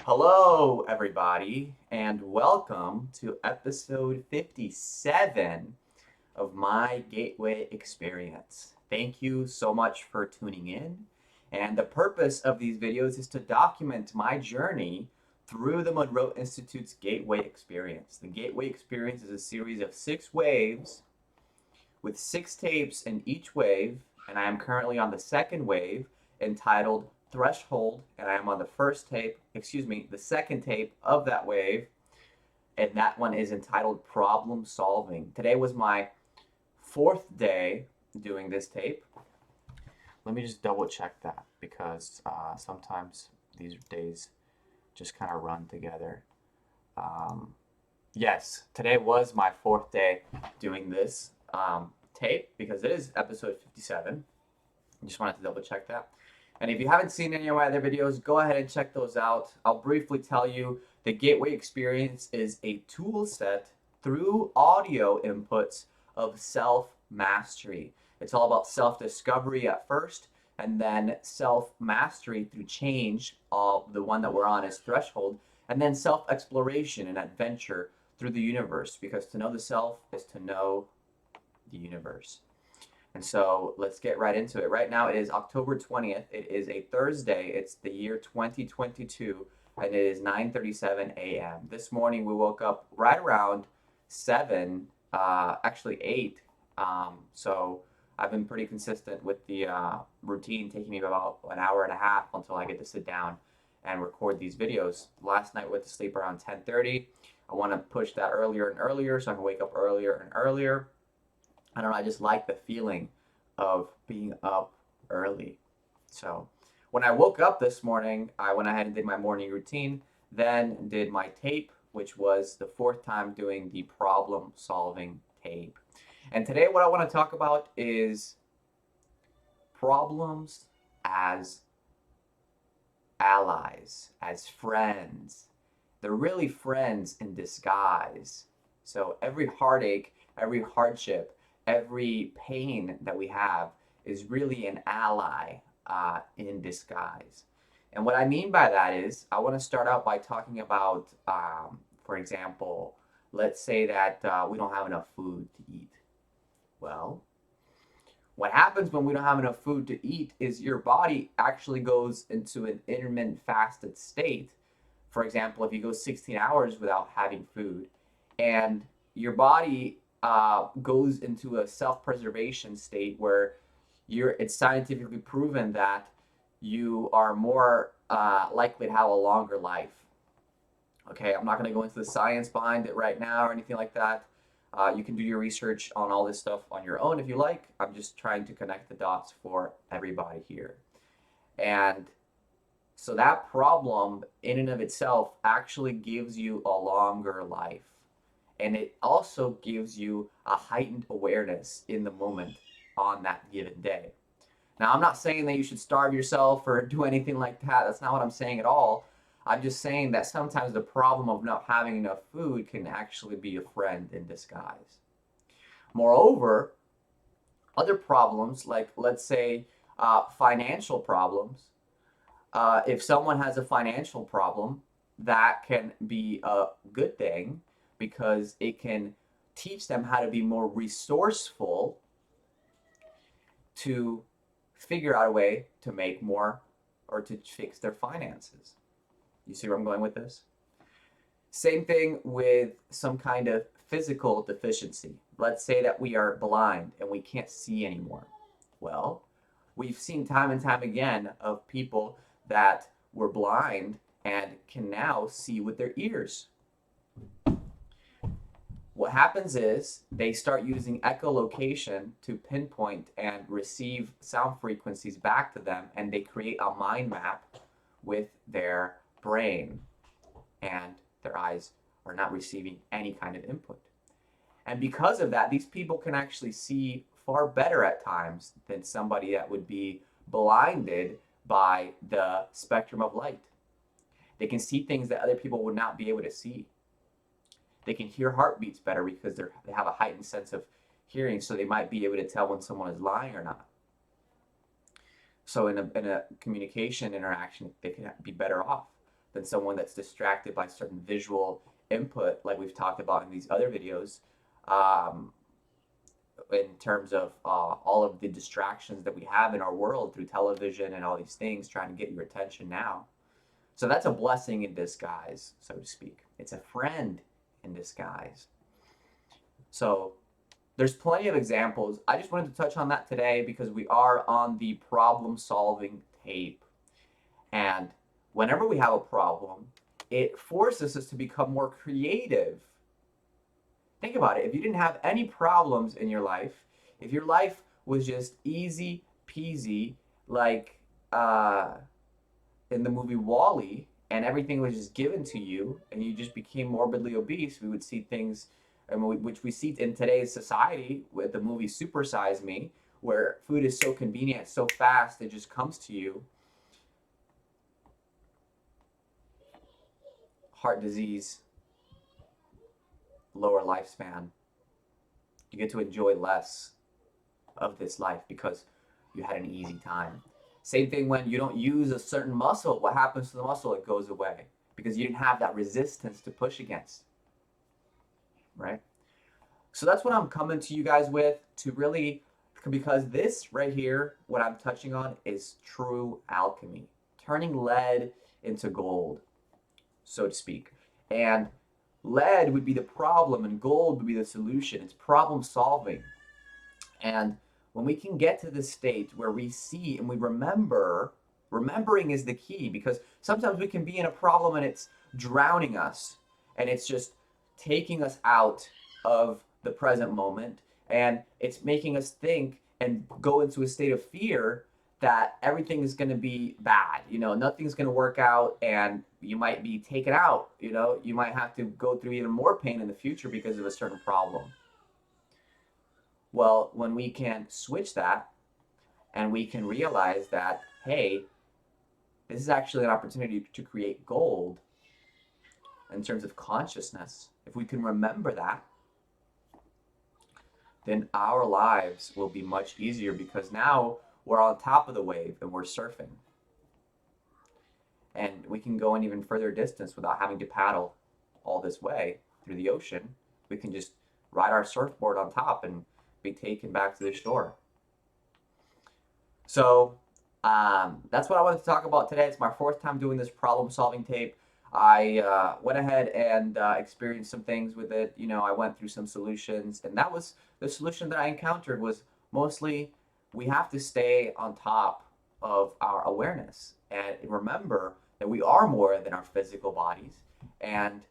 Hello, everybody, and welcome to episode 57 of my Gateway Experience. Thank you so much for tuning in. And the purpose of these videos is to document my journey through the Monroe Institute's Gateway Experience. The Gateway Experience is a series of 6 waves with 6 tapes in each wave, and I am currently on the second wave entitled Threshold, and I am on the the second tape of that wave, and that one is entitled Problem Solving. Today was my fourth day doing this tape. Let me just double check that because sometimes these days just kind of run together. Yes, today was my fourth day doing this tape because it is episode 57. I just wanted to double check that. And if you haven't seen any of my other videos, go ahead and check those out. I'll briefly tell you the Gateway Experience is a tool set through audio inputs of self-mastery. It's all about self-discovery at first, and then self-mastery through change. The one that we're on is Threshold, and then self-exploration and adventure through the universe, because to know the self is to know the universe. And so let's get right into it. Right now it is October 20th. It is a Thursday. It's the year 2022, and it is 9:37 a.m. This morning we woke up right around 7, actually 8. So I've been pretty consistent with the routine, taking me about an hour and a half until I get to sit down and record these videos. Last night I went to sleep around 10:30. I want to push that earlier and earlier so I can wake up earlier and earlier. I don't know, I just like the feeling of being up early. So when I woke up this morning, I went ahead and did my morning routine, then did my tape, which was the fourth time doing the problem solving tape. And today what I want to talk about is problems as allies, as friends. They're really friends in disguise. So every heartache, every hardship, every pain that we have is really an ally in disguise. And what I mean by that is, I want to start out by talking about, for example, let's say that we don't have enough food to eat. Well, what happens when we don't have enough food to eat is your body actually goes into an intermittent fasted state. For example, if you go 16 hours without having food, and your body goes into a self-preservation state where it's scientifically proven that you are more likely to have a longer life. Okay, I'm not going to go into the science behind it right now or anything like that. You can do your research on all this stuff on your own if you like. I'm just trying to connect the dots for everybody here. And so that problem in and of itself actually gives you a longer life. And it also gives you a heightened awareness in the moment on that given day. Now, I'm not saying that you should starve yourself or do anything like that. That's not what I'm saying at all. I'm just saying that sometimes the problem of not having enough food can actually be a friend in disguise. Moreover, other problems, like let's say financial problems, if someone has a financial problem, that can be a good thing because it can teach them how to be more resourceful to figure out a way to make more or to fix their finances. You see where I'm going with this? Same thing with some kind of physical deficiency. Let's say that we are blind and we can't see anymore. Well, we've seen time and time again of people that were blind and can now see with their ears. What happens is they start using echolocation to pinpoint and receive sound frequencies back to them, and they create a mind map with their brain, and their eyes are not receiving any kind of input. And because of that, these people can actually see far better at times than somebody that would be blinded by the spectrum of light. They can see things that other people would not be able to see. They can hear heartbeats better because they have a heightened sense of hearing, so they might be able to tell when someone is lying or not. So in a communication interaction, they can be better off. than someone that's distracted by certain visual input, like we've talked about in these other videos, um, in terms of all of the distractions that we have in our world through television and all these things trying to get your attention now. So that's a blessing in disguise, so to speak. It's a friend in disguise. So there's plenty of examples. I just wanted to touch on that today because we are on the problem solving tape. And whenever we have a problem, it forces us to become more creative. Think about it. If you didn't have any problems in your life, if your life was just easy peasy, like in the movie Wall-E, and everything was just given to you, and you just became morbidly obese, we would see things, which we see in today's society with the movie Super Size Me, where food is so convenient, so fast, it just comes to you. Heart disease, lower lifespan. You get to enjoy less of this life because you had an easy time. Same thing when you don't use a certain muscle. What happens to the muscle? It goes away because you didn't have that resistance to push against, right? So that's what I'm coming to you guys with, to really, because this right here, what I'm touching on, is true alchemy, turning lead into gold, so to speak. And lead would be the problem and gold would be the solution. It's problem solving. And when we can get to this state where we see and we remember, remembering is the key, because sometimes we can be in a problem and it's drowning us and it's just taking us out of the present moment, and it's making us think and go into a state of fear that everything is going to be bad, nothing's going to work out, and you might be taken out, you might have to go through even more pain in the future because of a certain problem. Well, when we can switch that and we can realize that, hey, this is actually an opportunity to create gold in terms of consciousness, if we can remember that, then our lives will be much easier because now we're on top of the wave and we're surfing. And we can go an even further distance without having to paddle all this way through the ocean. We can just ride our surfboard on top and be taken back to the shore. So that's what I wanted to talk about today. It's my fourth time doing this problem solving tape. I went ahead and experienced some things with it. I went through some solutions, and that was the solution that I encountered was mostly we have to stay on top of our awareness and remember that we are more than our physical bodies, and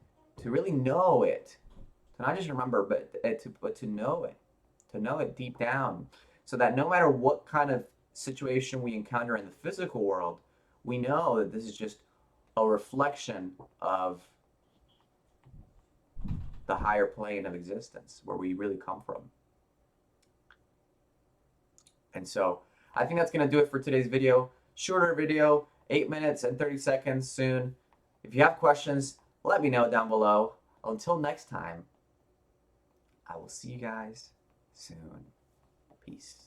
to really know it, to not just remember, but to know it deep down, so that no matter what kind of situation we encounter in the physical world, we know that this is just a reflection of the higher plane of existence where we really come from. And so I think that's going to do it for today's video. Shorter video, 8 minutes and 30 seconds soon. If you have questions, let me know down below. Until next time, I will see you guys soon. Peace.